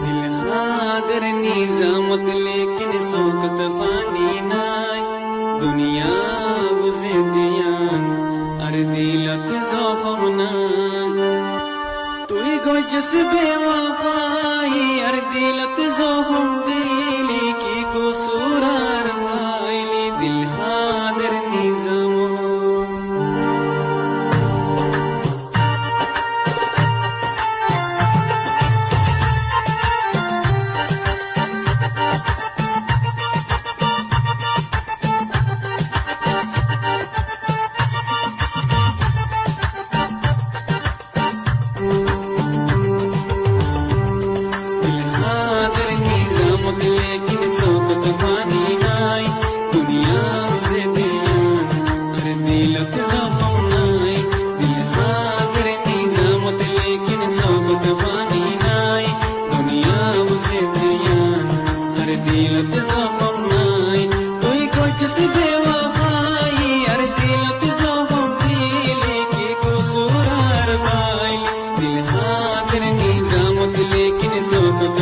दिल हादर निजामत लेकिन सोकत फानी नाय दुनिया बुझे दियान আর দিলত জখম নাই তুই গজস বেওয়াফাই আর দিলত জখম দিলি কি কসুর আর ভাইলি দিল হাদের নিজাম दिलत जखम नाय तुई गजस बेवफाई আর দিলত জখম দিলি কি কসুর আর ভাইলি দিল হাদের নিজামত লেকিন সোকত